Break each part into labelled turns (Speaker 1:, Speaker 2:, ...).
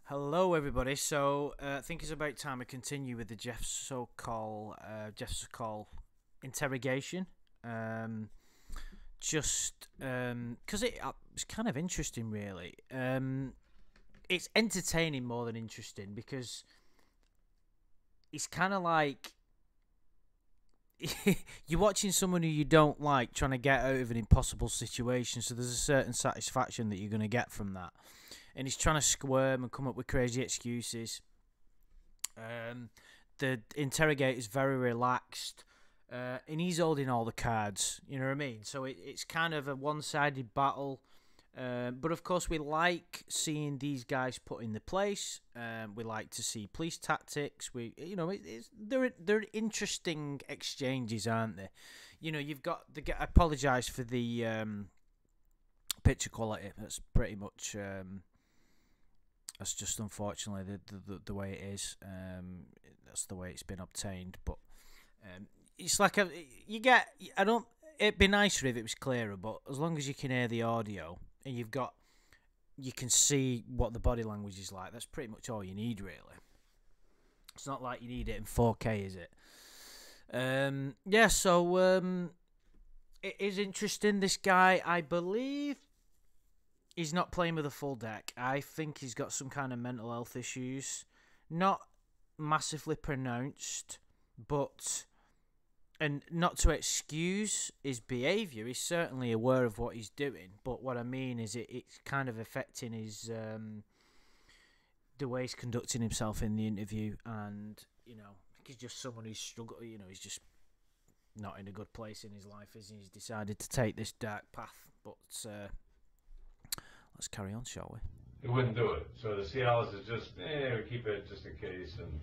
Speaker 1: Hello, everybody. So I think it's about time we continue with the Sokol interrogation. Just because it's kind of interesting, really. It's entertaining more than interesting because it's kind of like you're watching someone who you don't like trying to get out of an impossible situation. So there's a certain satisfaction that you're going to get from that. And he's trying to squirm and come up with crazy excuses. The interrogator is very relaxed, and he's holding all the cards. You know what I mean? So it's kind of a one-sided battle. But of course, we like seeing these guys put in the place. We like to see police tactics. They're interesting exchanges, aren't they? You know, you've got the. I apologise for the picture quality. That's pretty much. That's just unfortunately the way it is. That's the way it's been obtained. But it's like you get. I don't. It'd be nicer if it was clearer, but as long as you can hear the audio and you can see what the body language is like. That's pretty much all you need, really. It's not like you need it in 4K, is it? Yeah. So it is interesting. This guy, I believe. He's not playing with a full deck. I think he's got some kind of mental health issues. Not massively pronounced, but... And not to excuse his behaviour, he's certainly aware of what he's doing. But what I mean is it's kind of affecting his... the way he's conducting himself in the interview. And, you know, I think he's just someone who's struggled... You know, he's just not in a good place in his life, is he? He's decided to take this dark path. But... let's carry on, shall we?
Speaker 2: He wouldn't do it. So the Cialis is just, we keep it just in case. And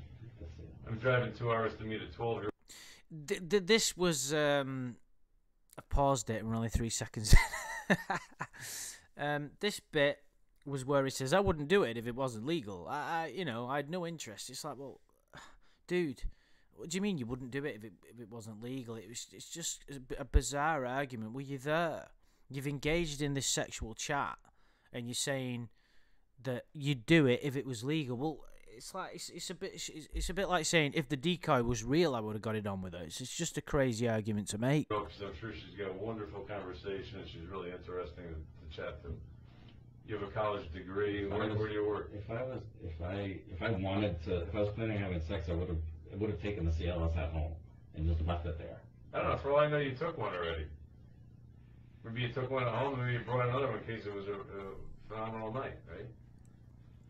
Speaker 2: I'm driving 2 hours to meet a 12-year-old.
Speaker 1: This was, I paused it and we're only 3 seconds in. This bit was where he says, I wouldn't do it if it wasn't legal. I had no interest. It's like, well, dude, what do you mean you wouldn't do it if it wasn't legal? It's just a bizarre argument. Were you there? You've engaged in this sexual chat. And you're saying that you'd do it if it was legal. Well, it's like it's a bit like saying if the decoy was real, I would have got it on with her. It's just a crazy argument to make.
Speaker 2: I'm sure she's got a wonderful conversation and she's really interesting to chat to. You have a college degree. Where do you work?
Speaker 3: If I was planning on having sex, I would have taken the CLS at home and just left it there.
Speaker 2: I don't know. For all I know, you took one already. Maybe you took one at home, maybe you brought another one in case it was a phenomenal night, right?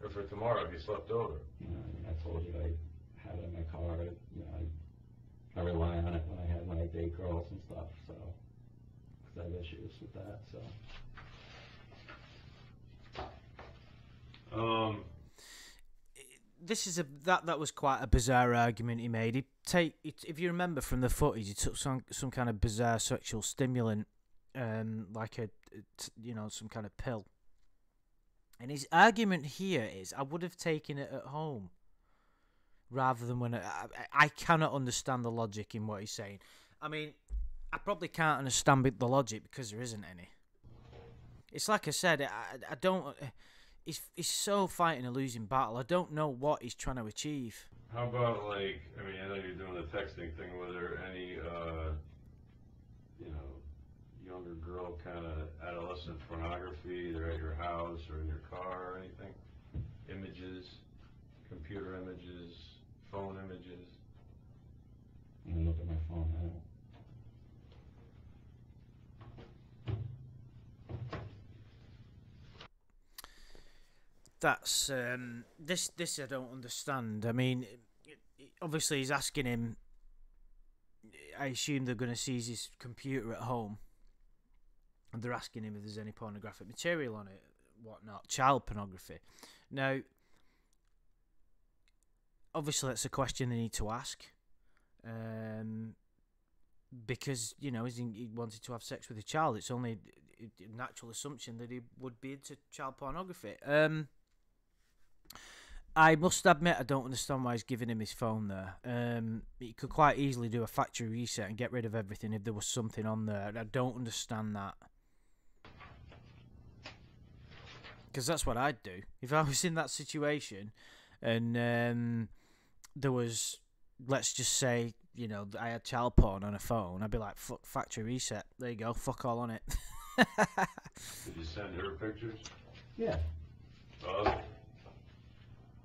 Speaker 2: Or for tomorrow if you slept over.
Speaker 3: I told you I had it in my car. I rely on it when I have my date girls and stuff, so because I have issues with that. So.
Speaker 1: This is that was quite a bizarre argument he made. If you remember from the footage, he took some kind of bizarre sexual stimulant. Like some kind of pill. And his argument here is, I would have taken it at home rather than when I cannot understand the logic in what he's saying. I mean, I probably can't understand the logic because there isn't any. It's like I said, I don't. He's so fighting a losing battle. I don't know what he's trying to achieve.
Speaker 2: How about I know you're doing the texting thing. Were there any younger girl kind of adolescent pornography either at your house or in your car or anything? Images, computer images, phone images?
Speaker 3: I'm gonna look at my phone now.
Speaker 1: That's this I don't understand. I mean, obviously he's asking him. I assume they're going to seize his computer at home. And they're asking him if there's any pornographic material on it, whatnot, child pornography. Now, obviously that's a question they need to ask, because he wanted to have sex with a child. It's only a natural assumption that he would be into child pornography. I must admit I don't understand why he's giving him his phone there. He could quite easily do a factory reset and get rid of everything if there was something on there. I don't understand that. Because that's what I'd do if I was in that situation, and there was, let's just say, you know, I had child porn on a phone. I'd be like, fuck, factory reset. There you go, fuck all on it.
Speaker 2: Did you send her pictures?
Speaker 3: Yeah.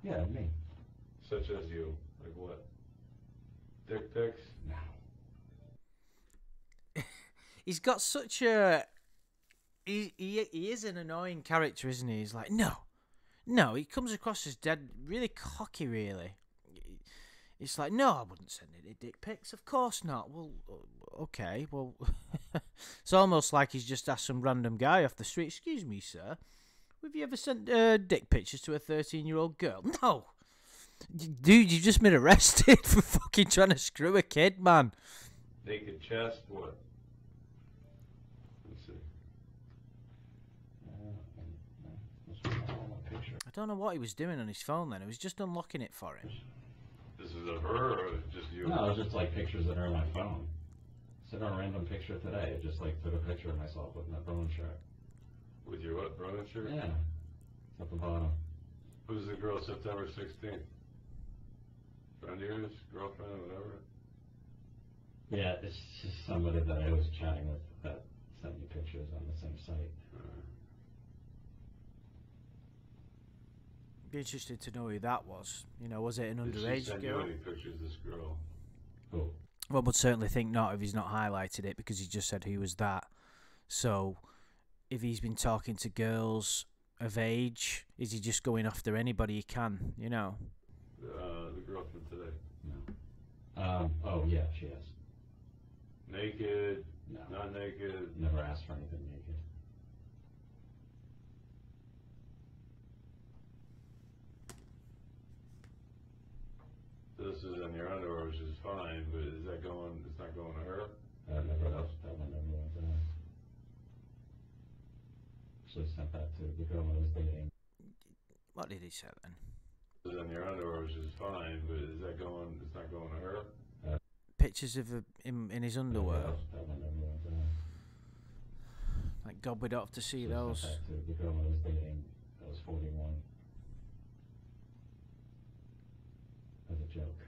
Speaker 3: Yeah, me.
Speaker 2: Such as you. Like what? Dick pics?
Speaker 3: No.
Speaker 1: He's got such a... He is an annoying character, isn't he? He's like, no, he comes across as dead, really cocky, really. It's like, no, I wouldn't send any dick pics. Of course not. Well, okay, well... It's almost like he's just asked some random guy off the street, excuse me, sir, have you ever sent dick pictures to a 13-year-old girl? No. Dude, you just been arrested for fucking trying to screw a kid, man.
Speaker 2: Naked chest? What? Let's see.
Speaker 1: I don't know what he was doing on his phone then. It was just unlocking it for him.
Speaker 2: This is of her or just you?
Speaker 3: No, it was just like pictures that are on my phone. Sent a random picture today. It just like took a picture of myself with my Bruin shirt.
Speaker 2: With your what, Bruin shirt?
Speaker 3: Yeah. It's at the bottom.
Speaker 2: Who's the girl September 16th? Friend of yours? Girlfriend? Whatever?
Speaker 3: Yeah, it's just somebody that I was chatting with that sent me pictures on the same site.
Speaker 1: Be interested to know who that was. You know, was it an
Speaker 2: Did she
Speaker 1: underage
Speaker 2: send you
Speaker 1: girl?
Speaker 2: any pictures of this girl?
Speaker 3: Cool.
Speaker 1: One would certainly think not if he's not highlighted it, because he just said who was that. So, if he's been talking to girls of age, is he just going after anybody he can, you know?
Speaker 2: The girl from today.
Speaker 3: No. Oh, yeah, she is.
Speaker 2: Naked?
Speaker 3: No.
Speaker 2: Not naked?
Speaker 3: Never asked for anything naked.
Speaker 2: This is in your underwear, which is fine, but is that going, it's not going to her?
Speaker 3: That one never went to her. Actually sent that to the girl I was dating.
Speaker 1: What did he say then?
Speaker 2: This is in your underwear, which is fine, but is that going, it's not going to her?
Speaker 1: Pictures of him in his underwear.
Speaker 3: That one never went to her.
Speaker 1: Like, God, we don't have to see
Speaker 3: Actually
Speaker 1: those.
Speaker 3: sent that to the girl I was dating that was 41. As a joke.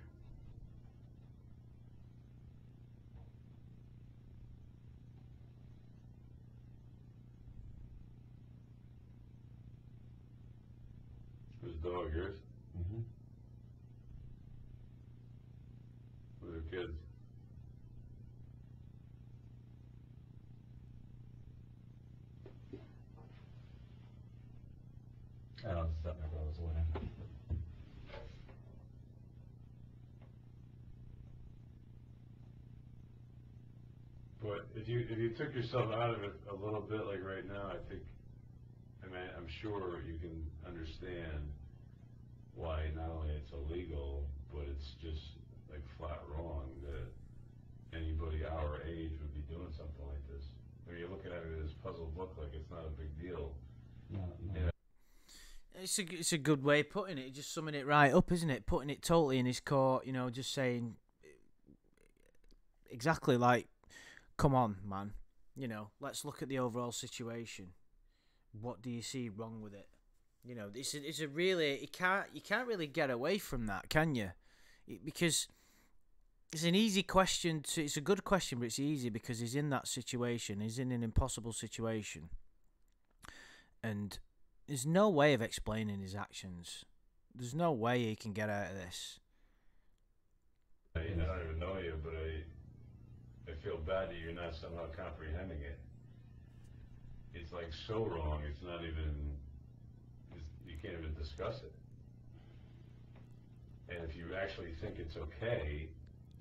Speaker 2: Whose dog, yours?
Speaker 3: Mm-hmm.
Speaker 2: With her kids?
Speaker 3: I don't set my brother's wedding.
Speaker 2: But if you took yourself out of it a little bit, like right now, I think, I mean, I'm sure you can understand why not only it's illegal, but it's just like flat wrong that anybody our age would be doing something like this. When you're looking at it as puzzled look, like it's not a big deal.
Speaker 3: No.
Speaker 2: Yeah.
Speaker 1: It's a good way of putting it. Just summing it right up, isn't it? Putting it totally in his court, you know, just saying exactly like, come on, man. You know, let's look at the overall situation. What do you see wrong with it? You know, it's a really, you can't really get away from that, can you? Because it's an easy question it's a good question, but it's easy because he's in that situation. He's in an impossible situation. And there's no way of explaining his actions. There's no way he can get out of this.
Speaker 2: I don't even know you, but I feel bad that you're not somehow comprehending it. It's like so wrong, it's not even, you can't even discuss it. And if you actually think it's okay,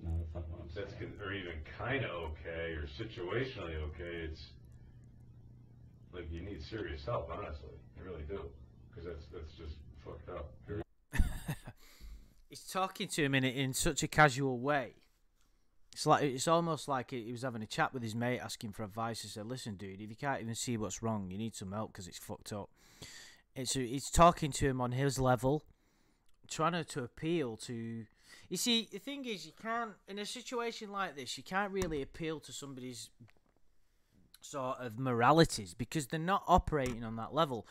Speaker 3: No, that's not what I'm saying.
Speaker 2: or even kind of okay, or situationally okay, it's like you need serious help, honestly. You really do. Because that's just fucked up.
Speaker 1: He's talking to him in such a casual way. It's almost like he was having a chat with his mate, asking for advice. He said, "Listen, dude, if you can't even see what's wrong, you need some help because it's fucked up." It's talking to him on his level, trying to appeal to. You see, the thing is, you can't in a situation like this. You can't really appeal to somebody's sort of moralities because they're not operating on that level.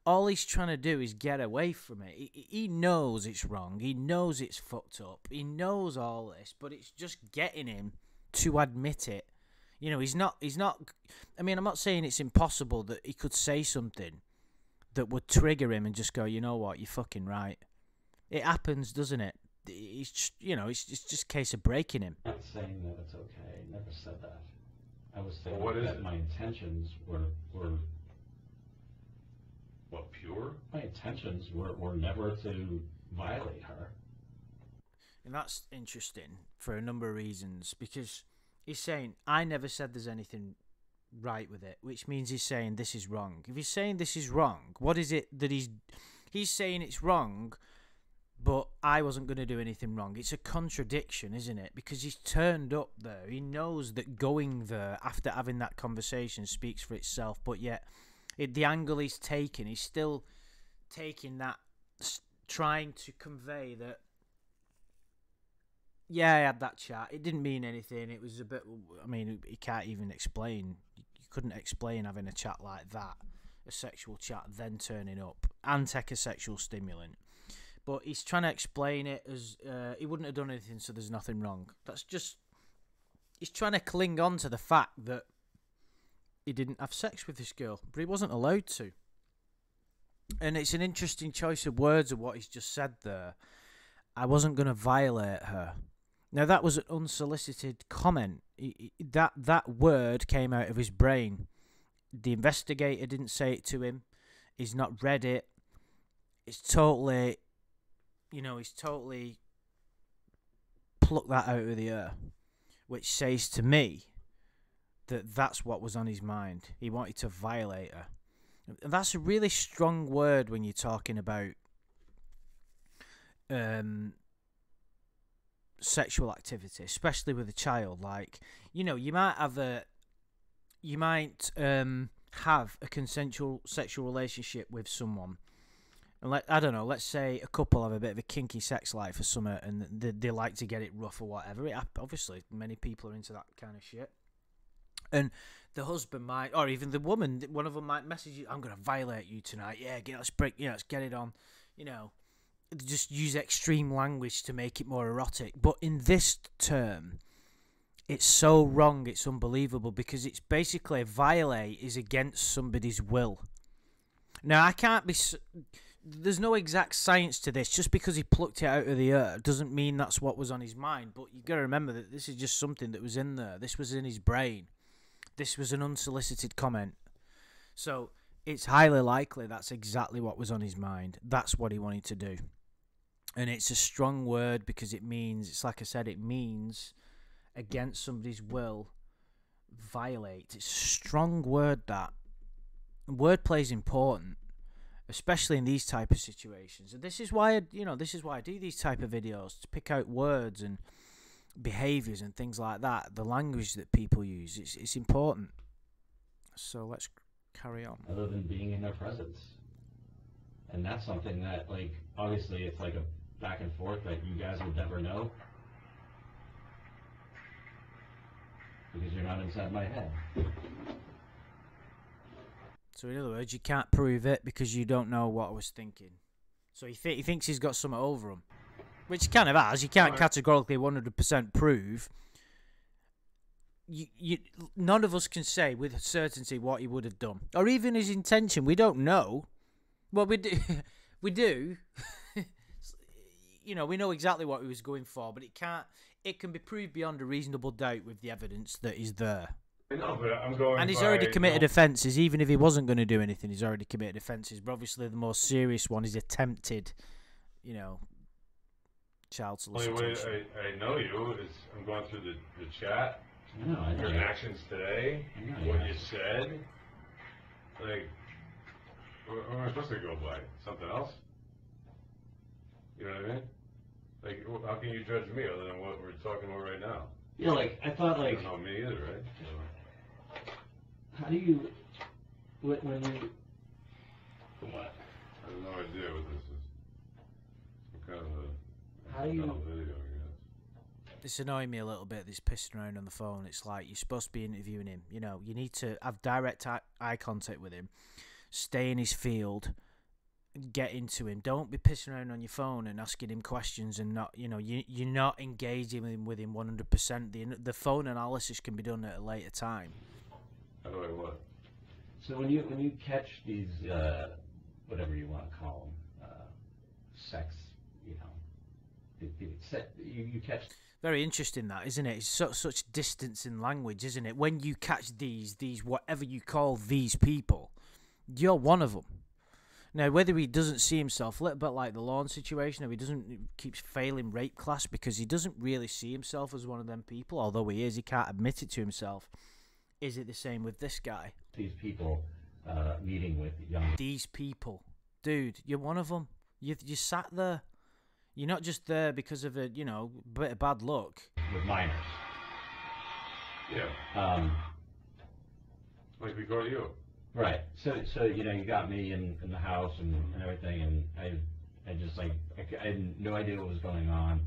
Speaker 1: all he's trying to do is get away from it. He knows it's wrong. He knows it's fucked up. He knows all this, but it's just getting him to admit it. You know, he's not. I mean, I'm not saying it's impossible that he could say something that would trigger him and just go, you know what, you're fucking right. It happens, doesn't it? It's just, you know, it's just a case of breaking him.
Speaker 3: I'm not saying that it's okay. I never said that. I was saying
Speaker 2: Well,
Speaker 3: that my intentions were
Speaker 2: what, pure?
Speaker 3: my intentions were never to violate her.
Speaker 1: And that's interesting for a number of reasons, because he's saying, I never said there's anything right with it, which means he's saying this is wrong. If he's saying this is wrong, what is it that he's saying it's wrong, but I wasn't going to do anything wrong? It's a contradiction, isn't it? Because he's turned up there. He knows that going there after having that conversation speaks for itself, but yet the angle he's taking, he's still taking that, trying to convey that, yeah, I had that chat. It didn't mean anything. It was a bit, I mean, he can't even explain. You couldn't explain having a chat like that, a sexual chat, then turning up and take a sexual stimulant. But he's trying to explain it as he wouldn't have done anything, so there's nothing wrong. That's just, he's trying to cling on to the fact that he didn't have sex with this girl, but he wasn't allowed to. And it's an interesting choice of words of what he's just said there. I wasn't going to violate her. Now, that was an unsolicited comment. That word came out of his brain. The investigator didn't say it to him. He's not read it. It's totally, you know, he's totally plucked that out of the air, which says to me that that's what was on his mind. He wanted to violate her. And that's a really strong word when you're talking about sexual activity, especially with a child. Like, you know, you might have a consensual sexual relationship with someone, and I don't know, let's say a couple have a bit of a kinky sex life or something, and they like to get it rough or whatever. Obviously, many people are into that kind of shit. And the husband might, or even the woman, one of them might message you, I'm going to violate you tonight. Yeah, let's get it on. You know, just use extreme language to make it more erotic. But in this term, it's so wrong, it's unbelievable, because it's basically violate is against somebody's will. Now, I can't be... There's no exact science to this. Just because he plucked it out of the air doesn't mean that's what was on his mind. But you've got to remember that this is just something that was in there. This was in his brain. This was an unsolicited comment. So it's highly likely that's exactly what was on his mind. That's what he wanted to do. And it's a strong word because it means, it's like I said, it means against somebody's will, violate. It's a strong word, that. Wordplay is important, especially in these type of situations. And this is why I do these type of videos, to pick out words and behaviours and things like that. The language that people use, it's important. So let's carry on.
Speaker 3: Other than being in their presence. And that's something that, like, obviously it's like a back and forth that you guys would never know. Because you're not inside my head.
Speaker 1: So in other words, you can't prove it because you don't know what I was thinking. So he thinks he's got something over him. Which he kind of has. You can't categorically 100% prove. None of us can say with certainty what he would have done. Or even his intention. We don't know. Well, we do. We do. You know, we know exactly what he was going for, but it can be proved beyond a reasonable doubt with the evidence that is there.
Speaker 2: No, but I'm going.
Speaker 1: And he's already committed offences. Even if he wasn't going to do anything, he's already committed offences. But obviously, the more serious one is attempted, you know, child solicitation.
Speaker 2: Only way I know you is I'm going through the chat.
Speaker 3: I know.
Speaker 2: Your actions today, what you said. Like, what am I supposed to go by? Something else? You know what I mean? Like, how can you judge me other than what we're talking about right now?
Speaker 3: Yeah, like, I thought, like...
Speaker 2: You don't know me either, right?
Speaker 3: How do you... When you... What?
Speaker 2: I have no idea what this is. Some kind of a...
Speaker 3: How do you...
Speaker 2: video, I guess.
Speaker 1: It's annoying me a little bit, this pissing around on the phone. It's like, you're supposed to be interviewing him. You know, you need to have direct eye contact with him. Stay in his field. get into him. Don't be pissing around on your phone and asking him questions and not, you're not engaging with him 100%. The phone analysis can be done at a later time.
Speaker 2: How do I what?
Speaker 3: So when you catch these, whatever you want to call them, sex, you catch.
Speaker 1: Very interesting, that, isn't it? It's such distance in language, isn't it? When you catch these whatever you call these people, you're one of them. Now, whether he doesn't see himself, a little bit like the Lawn situation, or he keeps failing rape class because he doesn't really see himself as one of them people, although he is, he can't admit it to himself. Is it the same with this guy?
Speaker 3: These people meeting with young.
Speaker 1: These people, dude, you're one of them. You sat there. You're not just there because of a bit of bad luck.
Speaker 3: With minors.
Speaker 2: Yeah. Like we go to you.
Speaker 3: Right. So you got me in the house and everything, and I just I had no idea what was going on.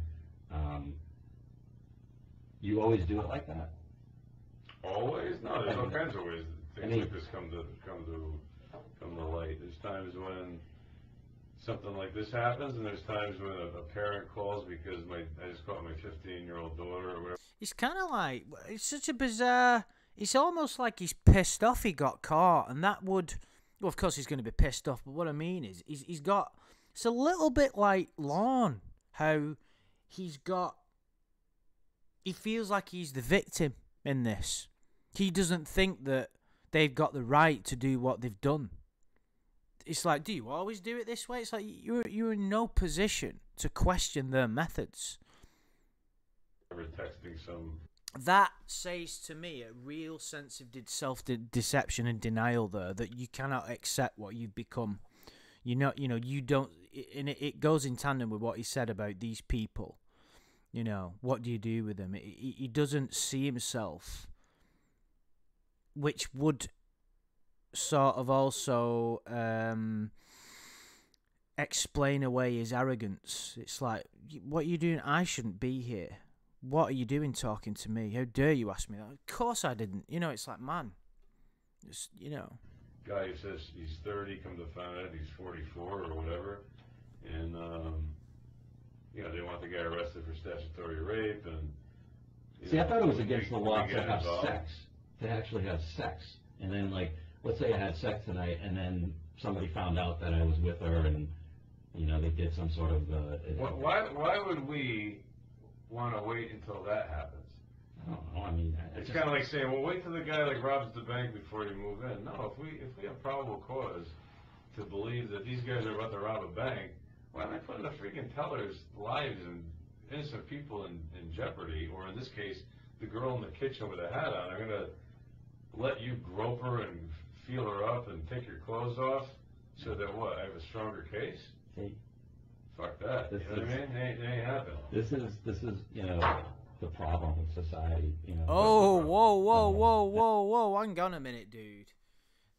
Speaker 3: You always do it like that?
Speaker 2: Always? No, there's all kinds of ways things like this come to light. There's times when something like this happens, and there's times when a parent calls because I just caught my 15-year-old daughter or whatever.
Speaker 1: It's kind of like, it's such a bizarre. It's almost like he's pissed off he got caught, and that would, well, of course he's going to be pissed off, but what I mean is, he's got, it's a little bit like Lorne, how he feels like he's the victim in this. He doesn't think that they've got the right to do what they've done. It's like, do you always do it this way? It's like, you're in no position to question their methods.
Speaker 2: Texting some.
Speaker 1: That says to me a real sense of self-deception and denial there, that you cannot accept what you've become. You don't, and it goes in tandem with what he said about these people. What do you do with them? He doesn't see himself, which would sort of also explain away his arrogance. It's like, what are you doing? I shouldn't be here. What are you doing talking to me? How dare you ask me that? Of course I didn't. It's like, man,
Speaker 2: Guy who says he's 30, come to find out he's 44 or whatever, and they want the guy arrested for statutory rape, and
Speaker 3: see, I thought it was against the law to have sex, to actually have sex, and then let's say I had sex tonight, and then somebody found out that I was with her, and they did some sort of.
Speaker 2: Why would we want to wait until that happens?
Speaker 3: I don't know. I mean,
Speaker 2: it's kind of like saying, well, wait till the guy robs the bank before you move in. No, if we have probable cause to believe that these guys are about to rob a bank, why am I putting the freaking tellers' lives and innocent people in jeopardy? Or in this case, the girl in the kitchen with a hat on. I'm gonna let you grope her and feel her up and take your clothes off, so that what? I have a stronger case.
Speaker 3: See,
Speaker 2: fuck that. You know what I mean? It ain't happening.
Speaker 3: This is the problem with society.
Speaker 1: Oh, whoa! Hang on a minute, dude.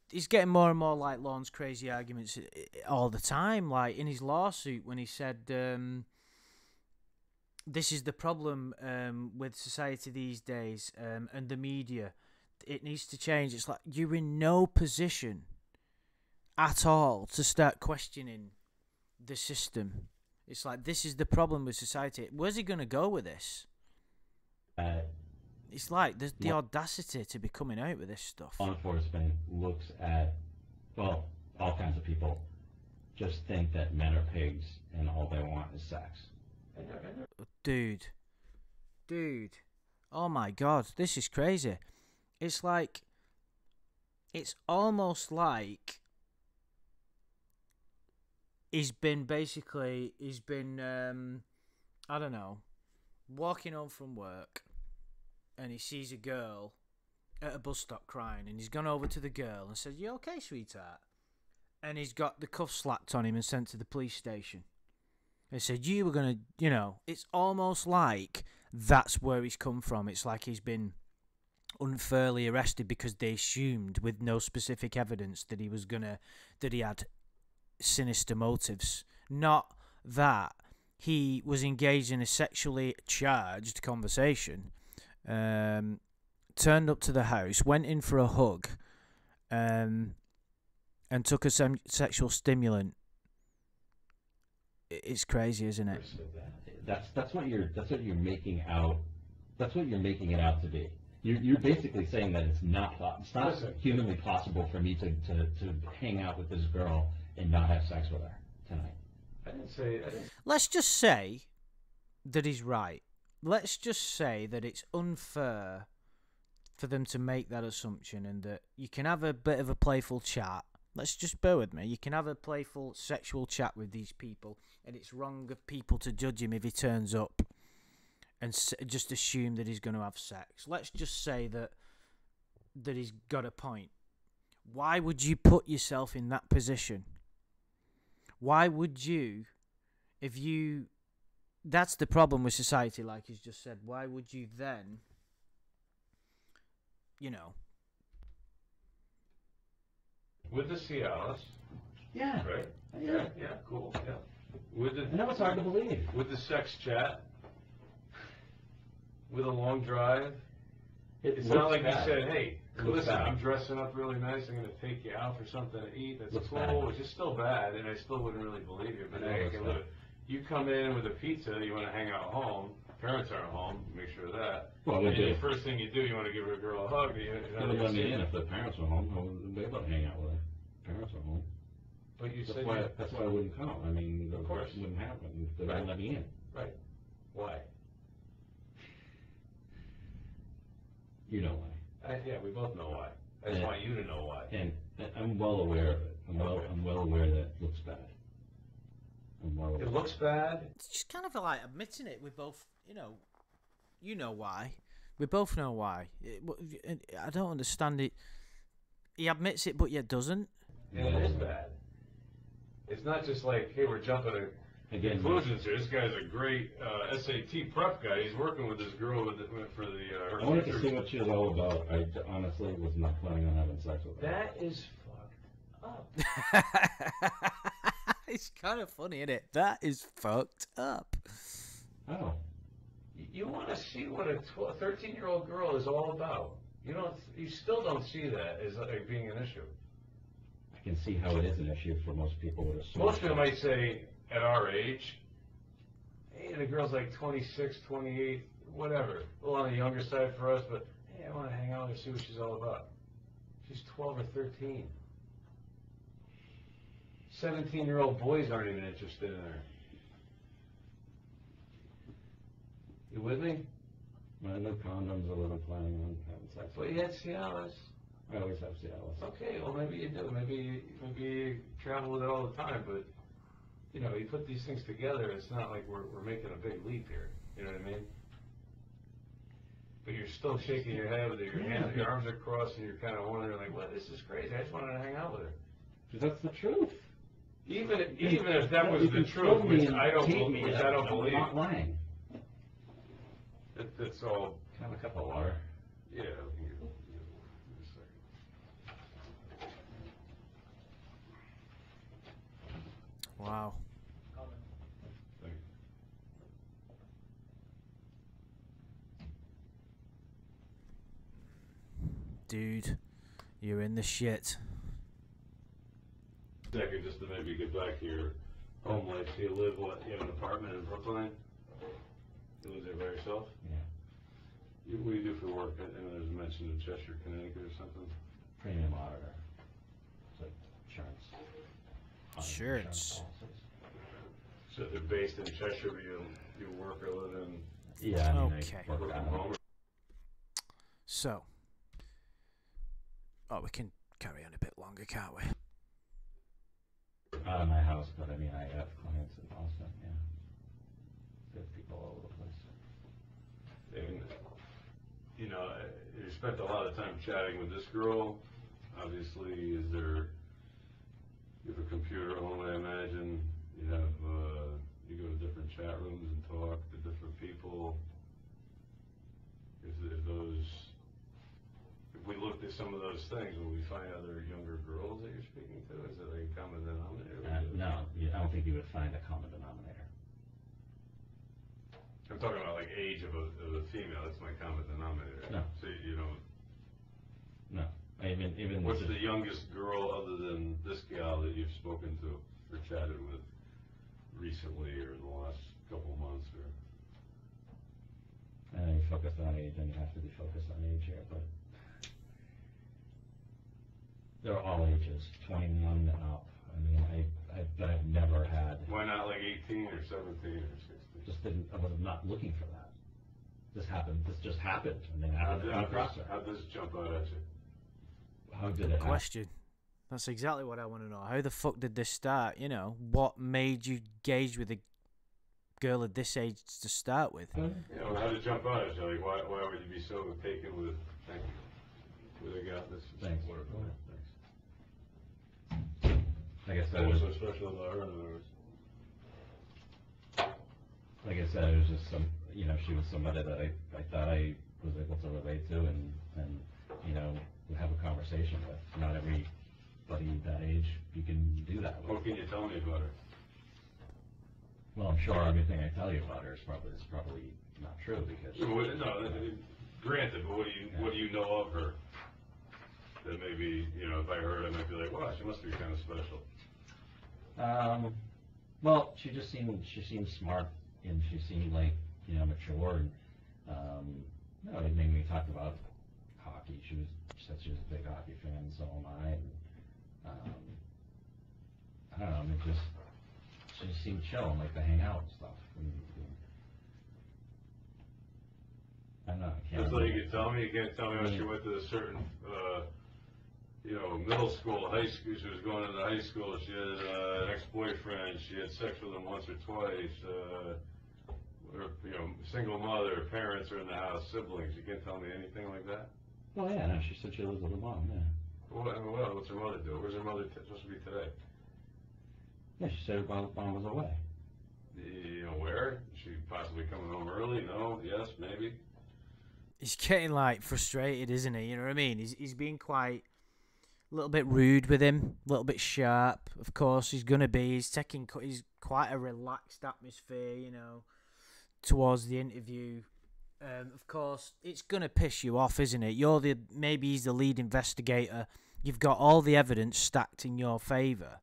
Speaker 1: He's getting more and more like Lorne's crazy arguments all the time. Like in his lawsuit, when he said, "This is the problem with society these days and the media. It needs to change." It's like, you're in no position at all to start questioning the system. It's like, this is the problem with society. Where's he going to go with this? It's like the audacity to be coming out with this stuff.
Speaker 3: Law enforcement looks at, well, all kinds of people just think that men are pigs and all they want is sex.
Speaker 1: Dude. Oh my God, this is crazy. It's like, it's almost like he's been, I don't know, walking home from work, and he sees a girl at a bus stop crying, and he's gone over to the girl and said, "You okay, sweetheart?" And he's got the cuffs slapped on him and sent to the police station. They said, "You were going to," it's almost like that's where he's come from. It's like he's been unfairly arrested because they assumed, with no specific evidence, that he had sinister motives. Not that he was engaged in a sexually charged conversation, turned up to the house, went in for a hug, and took a sexual stimulant it's crazy, isn't it?
Speaker 3: That's what you're making out. That's what you're making it out to be. You're basically saying that it's not humanly possible for me to hang out with this girl and not have sex with her tonight.
Speaker 2: I didn't say.
Speaker 1: Let's just say that he's right. Let's just say that it's unfair for them to make that assumption, and that you can have a bit of a playful chat. Let's just bear with me. You can have a playful sexual chat with these people, and it's wrong of people to judge him if he turns up and just assume that he's going to have sex. Let's just say that he's got a point. Why would you put yourself in that position? Why would you, if you... That's the problem with society, like he's just said. Why would you then, you know...
Speaker 2: With the Cialis.
Speaker 3: Yeah.
Speaker 2: Right? Yeah, cool, yeah. With the,
Speaker 3: I know it's hard to believe.
Speaker 2: With the sex chat. With a long drive. It's not like
Speaker 3: bad.
Speaker 2: you said, hey, listen,
Speaker 3: bad.
Speaker 2: I'm dressing up really nice, I'm going to take you out for something to eat, that's
Speaker 3: Looks
Speaker 2: cool,
Speaker 3: bad.
Speaker 2: which is still bad, and I still wouldn't really believe you, but
Speaker 3: Yeah,
Speaker 2: hey, I
Speaker 3: looks
Speaker 2: can
Speaker 3: bad.
Speaker 2: live it. You come in with a pizza, you want to hang out home, parents aren't home, make sure of that.
Speaker 3: Well, they
Speaker 2: and
Speaker 3: do.
Speaker 2: the first thing you do, you want to give a girl a hug.
Speaker 3: They would let me in if the parents were home. I wouldn't be able to hang out with her. Parents were home.
Speaker 2: But you
Speaker 3: That's
Speaker 2: said
Speaker 3: why I wouldn't come. I mean,
Speaker 2: Of course.
Speaker 3: it wouldn't happen. They wouldn't let me in.
Speaker 2: Right. Why?
Speaker 3: You know why.
Speaker 2: Yeah, we both know why. I just
Speaker 3: Yeah.
Speaker 2: want you to know why.
Speaker 3: And I'm well aware of it. I'm well aware that it looks bad. I'm well aware.
Speaker 2: It looks bad.
Speaker 1: It's just kind of like admitting it. We both, you know why. We both know why. I don't understand it. He admits it, but yet doesn't.
Speaker 2: And it is bad. It's not just like, hey, we're jumping to conclusions here. This guy's a great SAT prep guy. He's working with this girl for the. Her
Speaker 3: I wanted to
Speaker 2: teachers.
Speaker 3: see what she was all about. I honestly was not planning on having sex with her.
Speaker 2: That is fucked up.
Speaker 1: It's kind of funny, isn't it? That is fucked up.
Speaker 3: Oh.
Speaker 2: You want to see what a 13-year-old girl is all about. You still don't see that as like being an issue.
Speaker 3: I can see how it is an issue for most people with a
Speaker 2: Most people might say, at our age, hey, the girl's like 26, 28, whatever. A little on the younger side for us, but hey, I want to hang out and see what she's all about. She's 12 or 13. 17-year-old boys aren't even interested in her. You with me?
Speaker 3: I know condoms. I wasn't planning on having sex.
Speaker 2: Well, you had Cialis.
Speaker 3: I always have Cialis.
Speaker 2: Okay, well, maybe you do. Maybe you travel with it all the time, but, you put these things together, it's not like we're making a big leap here. You know what I mean? But you're still shaking your head with your hands, your arms are crossed, and you're kind of wondering, like, well, this is crazy. I just wanted to hang out with her.
Speaker 3: Because that's the truth.
Speaker 2: Even if that was
Speaker 3: You
Speaker 2: the
Speaker 3: can
Speaker 2: truth,
Speaker 3: throw me
Speaker 2: which
Speaker 3: and
Speaker 2: I don't
Speaker 3: tape me,
Speaker 2: believe.
Speaker 3: I'm not lying.
Speaker 2: It's all,
Speaker 3: Can I have a cup of water?
Speaker 2: yeah. Give me a second.
Speaker 1: Wow.
Speaker 2: Thank you.
Speaker 1: Dude, you're in the shit.
Speaker 2: Second, just to maybe get back to your home life. You have an apartment in Brookline? You live there by yourself?
Speaker 3: Yeah.
Speaker 2: What do you do for work? I know there's a mention of Cheshire, Connecticut or something.
Speaker 3: Premium auditor. It's like insurance.
Speaker 1: Insurance.
Speaker 3: policies.
Speaker 2: So they're based in Cheshire, but you work or live in
Speaker 3: Yeah, I mean,
Speaker 1: Okay.
Speaker 3: I work
Speaker 2: from
Speaker 3: out.
Speaker 2: home?
Speaker 1: So, we can carry on a bit longer, can't we?
Speaker 3: Out of my house, but I mean, I have clients in Boston, yeah. There's people all over the place.
Speaker 2: And, you spent a lot of time chatting with this girl. Obviously, you have a computer at home, I imagine. You go to different chat rooms and talk to different people. If we looked at some of those things, will we find other younger girls that you're speaking to? Is it like a common denominator?
Speaker 3: No, I don't think you would find a common denominator.
Speaker 2: I'm talking about like age of a female. That's my common denominator.
Speaker 3: No.
Speaker 2: So you don't.
Speaker 3: No. Even
Speaker 2: What's
Speaker 3: just-
Speaker 2: the youngest girl other than this gal that you've spoken to or chatted with recently or in the last couple of months? Or
Speaker 3: And you focus on age, and you have to be focused on age here, but they're all ages, 21 and up. I mean, I've never had,
Speaker 2: why not like 18 or 17 or 16?
Speaker 3: I was not looking for that. This just happened, and then I came across her.
Speaker 2: How'd this jump out at you?
Speaker 3: How did it happen?
Speaker 1: Question. That's exactly what I want to know. How the fuck did this start? You know, what made you engage with a girl at this age to start with?
Speaker 2: You know, how did it jump out at you? Like, why would you be so taken with, thank you, with a guy this?
Speaker 3: Thanks.
Speaker 2: Thanks.
Speaker 3: Like I said,
Speaker 2: What was so special about her, in other words?
Speaker 3: like I said, it was just she was somebody that I thought I was able to relate to and have a conversation with. Not everybody that age you can do that with.
Speaker 2: What can you tell me about her?
Speaker 3: Well, I'm sure everything I tell you about her is probably not true because.
Speaker 2: No, granted, but what do you know of her? That maybe, if I heard, I might be like, wow, she must be kind of special.
Speaker 3: Well, she seemed smart, and she seemed like, mature, and, it made me talk about hockey. She said she was a big hockey fan, and so am I, and, I don't know, she just seemed chill and like to hang out and stuff. I don't know, I can't.
Speaker 2: That's all you can tell me? You can't tell me when she went to a certain, middle school, high school. She was going into high school. She had an ex-boyfriend. She had sex with him once or twice. Single mother, parents are in the house, siblings. You can't tell me anything like that?
Speaker 3: Well, yeah, no, she said she lives with her mom, yeah.
Speaker 2: What's her mother do? Where's her mother supposed to be today?
Speaker 3: Yeah, she said her mom was away.
Speaker 2: Where? Is she possibly coming home early? No? Yes? Maybe?
Speaker 1: He's getting, frustrated, isn't he? You know what I mean? He's being quite a little bit rude with him, a little bit sharp. Of course, he's going to be. He's quite a relaxed atmosphere, towards the interview. Of course, it's going to piss you off, isn't it? Maybe he's the lead investigator. You've got all the evidence stacked in your favour,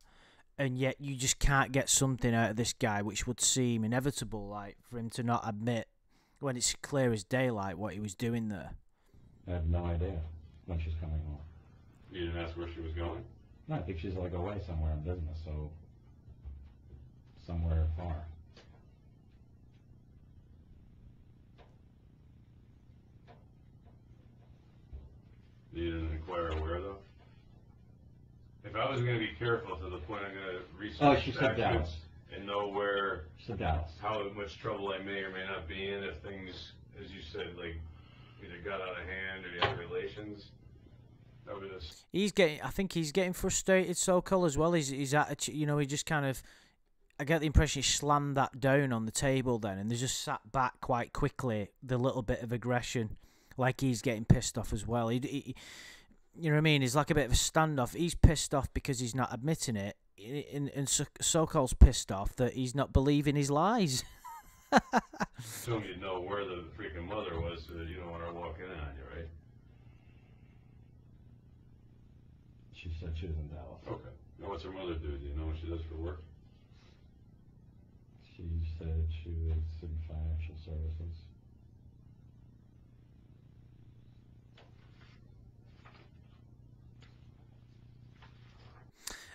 Speaker 1: and yet you just can't get something out of this guy which would seem inevitable, for him to not admit when it's clear as daylight what he was doing there.
Speaker 3: I have no idea when she's coming home.
Speaker 2: You didn't ask where she was going?
Speaker 3: No, I think she's away somewhere in business, so somewhere far.
Speaker 2: You didn't inquire where, though? If I was going to be careful to the point I'm going to research
Speaker 3: she said Dallas.
Speaker 2: And know where,
Speaker 3: She said Dallas.
Speaker 2: how much trouble I may or may not be in if things, as you said, either got out of hand or you had relations. That would just...
Speaker 1: I think he's getting frustrated, Sokol, as well. His attitude, he just kind of, I get the impression he slammed that down on the table then, and they just sat back quite quickly, the little bit of aggression, like he's getting pissed off as well. He you know what I mean? He's like a bit of a standoff. He's pissed off because he's not admitting it, and Sokol's pissed off that he's not believing his lies.
Speaker 2: Assume you'd know where the freaking mother was so that you don't want her walking in on you, right?
Speaker 3: She said she was in Dallas.
Speaker 2: Okay. Now what's her mother do? Do you know what she does for work?
Speaker 3: She said she was in financial services.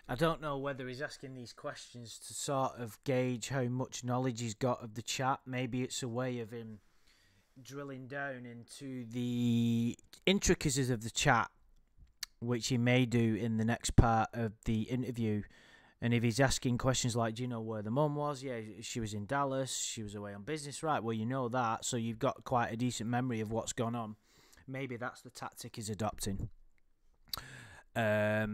Speaker 1: I don't know whether he's asking these questions to sort of gauge how much knowledge he's got of the chat. Maybe it's a way of him drilling down into the intricacies of the chat, which he may do in the next part of the interview. And if he's asking questions like, do you know where the mum was? Yeah, she was in Dallas. She was away on business. Right, well, you know that. So you've got quite a decent memory of what's gone on. Maybe that's the tactic he's adopting. I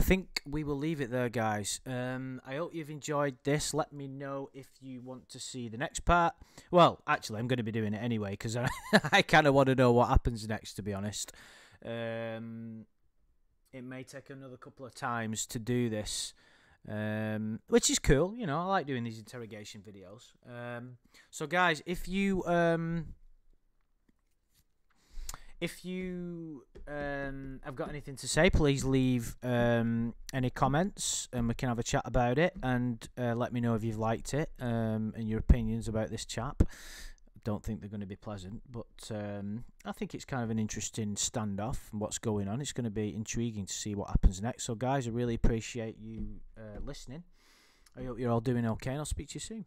Speaker 1: think we will leave it there, guys. I hope you've enjoyed this. Let me know if you want to see the next part. Well, actually, I'm going to be doing it anyway because I kind of want to know what happens next, to be honest. It may take another couple of times to do this, which is cool. I like doing these interrogation videos. If you have got anything to say, please leave any comments, and we can have a chat about it. And let me know if you've liked it and your opinions about this chap. Don't think they're going to be pleasant, but I think it's kind of an interesting standoff and what's going on. It's going to be intriguing to see what happens next. So, guys, I really appreciate you listening. I hope you're all doing okay, and I'll speak to you soon.